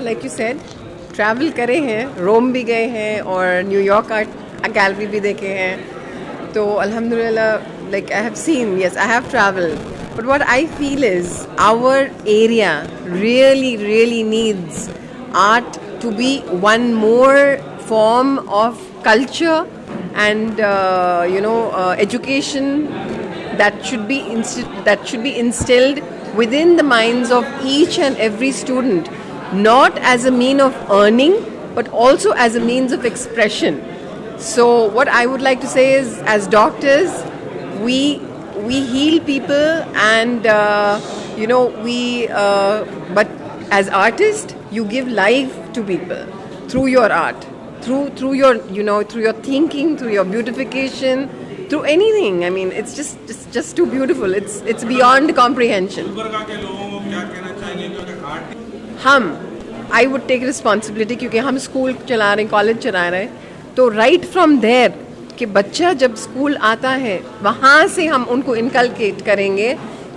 Like you said travel करे हैं, रोम भी गए हैं और न्यूयॉर्क आर्ट गैलरी भी देखे हैं. तो अल्हम्दुलिल्लाह like I have seen, yes I have travel. But what I feel is our area really needs art to be one more form of culture and education that should be instilled within the minds of each and every student, not as a mean of earning but also as a means of expression. So what I would like to say is, as doctors, we heal people and but as artists you give life to people through your art, through your through your thinking, through your beautification, through anything. I mean, it's just too beautiful. It's beyond comprehension. Gulbarga के लोगों को क्या कहना चाहेंगे क्योंकि art हम I would take responsibility, क्योंकि हम स्कूल चला रहे हैं, कॉलेज चला रहे हैं, तो राइट फ्रॉम देयर कि बच्चा जब स्कूल आता है वहाँ से हम उनको इनकलकेट करेंगे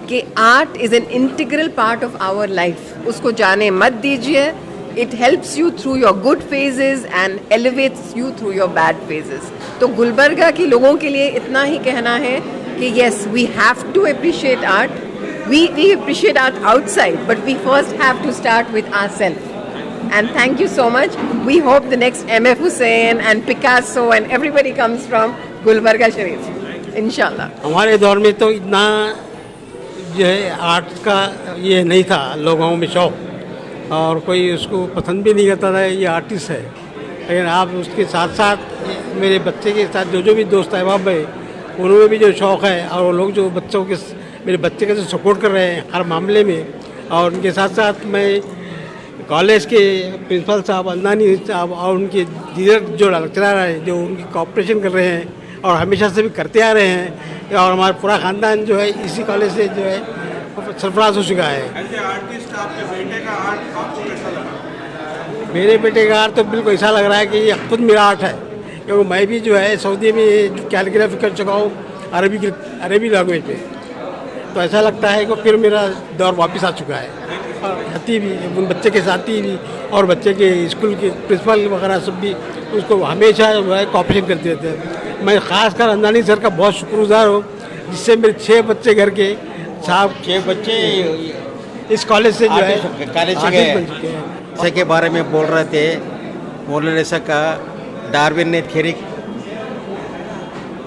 कि art is an integral part of our life. उसको जाने मत दीजिए. It helps you through your good phases and elevates you through your bad phases. तो गुलबर्गा के लोगों के लिए इतना ही कहना है कि yes, we have to appreciate art. We appreciate art outside, but we first have to start with ourselves. And thank you so much. We hope the next M.F. Hussain and Picasso and everybody comes from Gulbarga Sharif. Inshallah. हमारे दौर में तो इतना जो है art का ये नहीं था लोगों में शौक, और कोई उसको पसंद भी नहीं करता था ये आर्टिस्ट है. लेकिन आप उसके साथ साथ मेरे बच्चे के साथ जो भी दोस्त अहबाब है उनमें भी जो शौक़ है, और वो लोग जो बच्चों के मेरे बच्चे का जो सपोर्ट कर रहे हैं हर मामले में. और उनके साथ साथ मैं कॉलेज के प्रिंसिपल साहब अंदानी साहब और उनके दीगर जो लेक्चरर हैं जो उनकी कोऑपरेशन कर रहे हैं और हमेशा से भी करते आ रहे हैं, और हमारा पूरा ख़ानदान जो है इसी कॉलेज से जो है सरफराज हो चुका है. ऐसे आर्टिस्ट आपके बेटे का आर्ट आपको कैसा लगा? मेरे बेटे का आर्ट तो बिल्कुल ऐसा लग रहा है कि ये खुद मेरा आर्ट है, क्योंकि मैं भी जो है सऊदी में कैलीग्राफी कर चुका हूँ अरबी लैंग्वेज पे. तो ऐसा लगता है कि फिर मेरा दौर वापस आ चुका है. और हती भी उन बच्चे के साथी भी और बच्चे के स्कूल के प्रिंसिपल वगैरह सब भी उसको हमेशा जो है कोऑपरेशन करते रहते हैं. मैं ख़ासकर अंदानी सर का बहुत शुक्रगुजार हूँ, जिससे मेरे 6 बच्चे घर के साहब 6 बच्चे इस कॉलेज से जो है कॉलेज से आर्टिस्ट बन गए. चुके हैं. ऐसे के बारे में बोल रहे थे मौलाना ऐसा का डार्विन ने थ्योरी,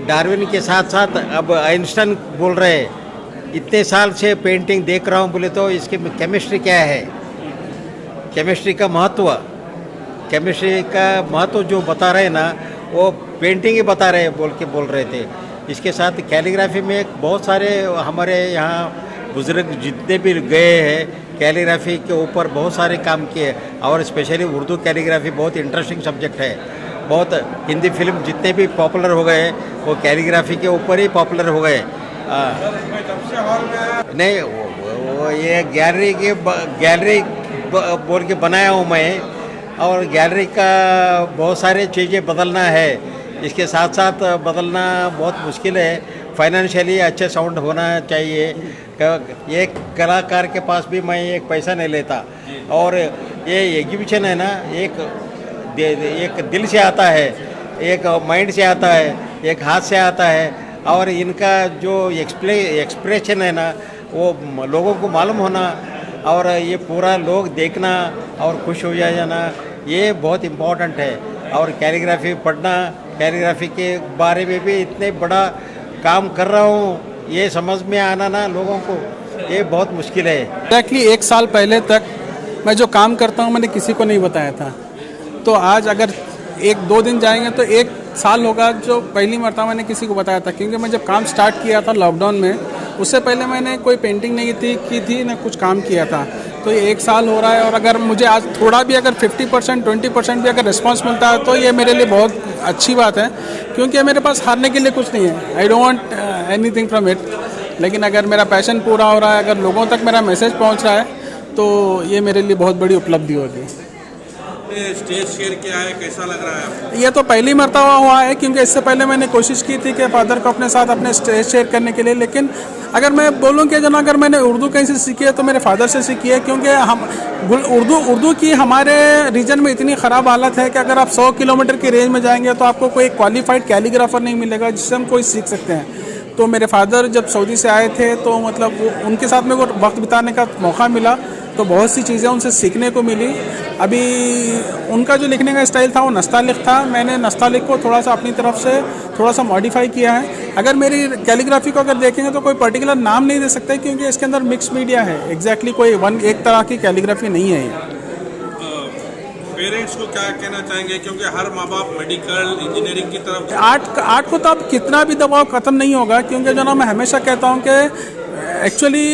डार्विन के साथ साथ अब आइंस्टाइन बोल रहे हैं इतने साल से पेंटिंग देख रहा हूँ. बोले तो इसके केमिस्ट्री क्या है, केमिस्ट्री का महत्व जो बता रहे हैं ना वो पेंटिंग ही बता रहे बोल रहे थे. इसके साथ कैलीग्राफी में बहुत सारे हमारे यहाँ बुजुर्ग जितने भी गए हैं कैलीग्राफी के ऊपर बहुत सारे काम किए, और स्पेशली उर्दू कैलीग्राफी बहुत इंटरेस्टिंग सब्जेक्ट है. बहुत हिंदी फिल्म जितने भी पॉपुलर हो गए वो कैलीग्राफी के ऊपर ही पॉपुलर हो गए. नहीं वो ये गैलरी बोल के बनाया हूँ मैं, और गैलरी का बहुत सारे चीज़ें बदलना है. इसके साथ साथ बदलना बहुत मुश्किल है. फाइनेंशियली अच्छे साउंड होना चाहिए. एक कलाकार के पास भी मैं एक पैसा नहीं लेता. और ये एग्जीबिशन है ना एक दिल से आता है, एक माइंड से आता है, एक हाथ से आता है. और इनका जो एक्सप्रेशन है ना वो लोगों को मालूम होना, और ये पूरा लोग देखना और खुश हो जाना, ये बहुत इम्पोर्टेंट है. और कैलीग्राफी पढ़ना, कैलीग्राफी के बारे में भी इतने बड़ा काम कर रहा हूँ, ये समझ में आना ना लोगों को ये बहुत मुश्किल है. एक्चुअली 1 साल पहले तक मैं जो काम करता हूँ मैंने किसी को नहीं बताया था. तो आज अगर 1-2 दिन जाएंगे तो 1 साल होगा जो पहली मरतबा मैंने किसी को बताया था. क्योंकि मैं जब काम स्टार्ट किया था लॉकडाउन में, उससे पहले मैंने कोई पेंटिंग नहीं की थी ना कुछ काम किया था. तो ये 1 साल हो रहा है, और अगर मुझे आज थोड़ा भी अगर 50% 20% भी अगर रिस्पांस मिलता है तो ये मेरे लिए बहुत अच्छी बात है. क्योंकि मेरे पास हारने के लिए कुछ नहीं है. I don't want anything from it. लेकिन अगर मेरा पैशन पूरा हो रहा है, अगर लोगों तक मेरा मैसेज पहुँच रहा है, तो ये मेरे लिए बहुत बड़ी उपलब्धि होगी. आपने स्टेज शेयर किया है, कैसा लग रहा है आपको? ये तो पहली मर्तबा हुआ है, क्योंकि इससे पहले मैंने कोशिश की थी कि फादर को अपने साथ अपने स्टेज शेयर करने के लिए, लेकिन अगर मैं बोलूं कि जना अगर मैंने उर्दू कहीं से सीखी है तो मेरे फादर से सीखी है, क्योंकि हम उर्दू की हमारे रीजन में इतनी ख़राब हालत है कि अगर आप 100 किलोमीटर की रेंज में जाएंगे तो आपको कोई क्वालिफाइड कैलीग्राफर नहीं मिलेगा जिससे हम कोई सीख सकते हैं। तो मेरे फादर जब सऊदी से आए थे तो मतलब उनके साथ मेरे को वक्त बिताने का मौका मिला, तो बहुत सी चीज़ें उनसे सीखने को मिली। अभी उनका जो लिखने का स्टाइल था वो नस्तालिक था, मैंने नस्तालिक को थोड़ा सा अपनी तरफ से थोड़ा सा मॉडिफाई किया है। अगर मेरी कैलीग्राफी को अगर देखेंगे तो कोई पर्टिकुलर नाम नहीं दे सकते, क्योंकि इसके अंदर मिक्स मीडिया है, एग्जैक्टली कोई एक तरह की कैलीग्राफी नहीं है ये। पेरेंट्स को क्या कहना चाहेंगे, क्योंकि हर माँ बाप मेडिकल इंजीनियरिंग की तरफ आर्ट को तो अब कितना भी दबाव ख़त्म नहीं होगा, क्योंकि जो ना मैं हमेशा कहता हूँ कि एक्चुअली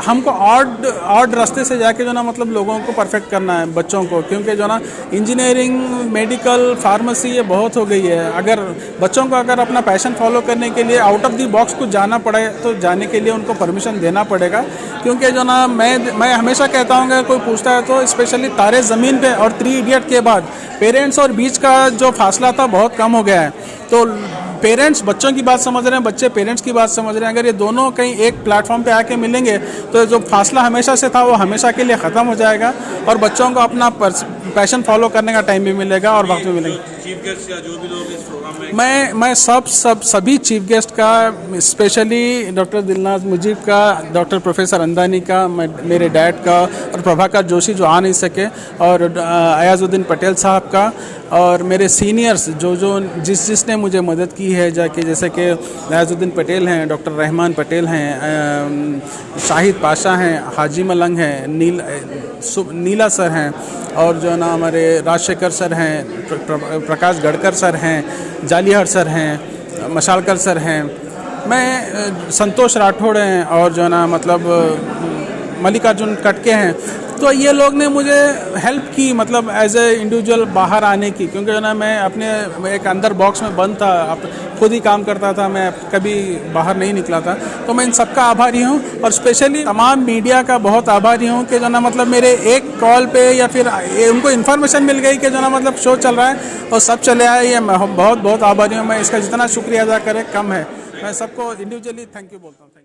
हमको ऑड रास्ते से जाके जो ना मतलब लोगों को परफेक्ट करना है बच्चों को, क्योंकि जो ना इंजीनियरिंग मेडिकल फार्मेसी ये बहुत हो गई है। अगर बच्चों को अगर अपना पैशन फॉलो करने के लिए आउट ऑफ द बॉक्स कुछ जाना पड़े तो जाने के लिए उनको परमिशन देना पड़ेगा, क्योंकि जो ना मैं हमेशा कहता हूँ कि कोई पूछता है तो स्पेशली तारे ज़मीन पे और 3 इडियट के बाद पेरेंट्स और बीच का जो फासला था बहुत कम हो गया है। तो पेरेंट्स बच्चों की बात समझ रहे हैं, बच्चे पेरेंट्स की बात समझ रहे हैं। अगर ये दोनों कहीं एक प्लेटफॉर्म पे आके मिलेंगे तो जो फासला हमेशा से था वो हमेशा के लिए ख़त्म हो जाएगा और बच्चों को अपना पैशन फॉलो करने का टाइम भी मिलेगा और वक्त भी मिलेगा। चीफ गेस्ट या जो भी लोग इस प्रोग्राम में मैं सभी चीफ गेस्ट का, स्पेशली डॉक्टर दिलनाज मुजीब का, डॉक्टर प्रोफेसर अंदानी का, मेरे डैड का और प्रभाकर जोशी जो आ नहीं सके, और अयाजुद्दीन पटेल साहब का, और मेरे सीनियर्स जो जिसने मुझे मदद की है जाके, जैसे कि अयाजुद्दीन पटेल हैं, डॉक्टर रहमान पटेल हैं, शाहिद पाशा हैं, हाजी मलंग हैं, नीला सर हैं, और जो ना हमारे राजशेखर सर हैं, प्रकाश गढ़कर सर हैं, जालिहर सर हैं, मशालकर सर हैं, मैं संतोष राठौड़ हैं, और जो ना मतलब मल्लिकार्जुन कटके हैं। तो ये लोग ने मुझे हेल्प की, मतलब एज ए इंडिविजुअल बाहर आने की, क्योंकि जो ना मैं अपने एक अंदर बॉक्स में बंद था, खुद ही काम करता था, मैं कभी बाहर नहीं निकला था। तो मैं इन सब का आभारी हूँ, और स्पेशली तमाम मीडिया का बहुत आभारी हूँ कि जो ना मतलब मेरे एक कॉल पे या फिर उनको इन्फॉर्मेशन मिल गई कि जो ना मतलब शो चल रहा है और सब चले आए। ये मैं बहुत आभारी हूँ। मैं इसका जितना शुक्रिया अदा करें कम है। मैं सबको इंडिविजुअली थैंक यू बोलता हूँ।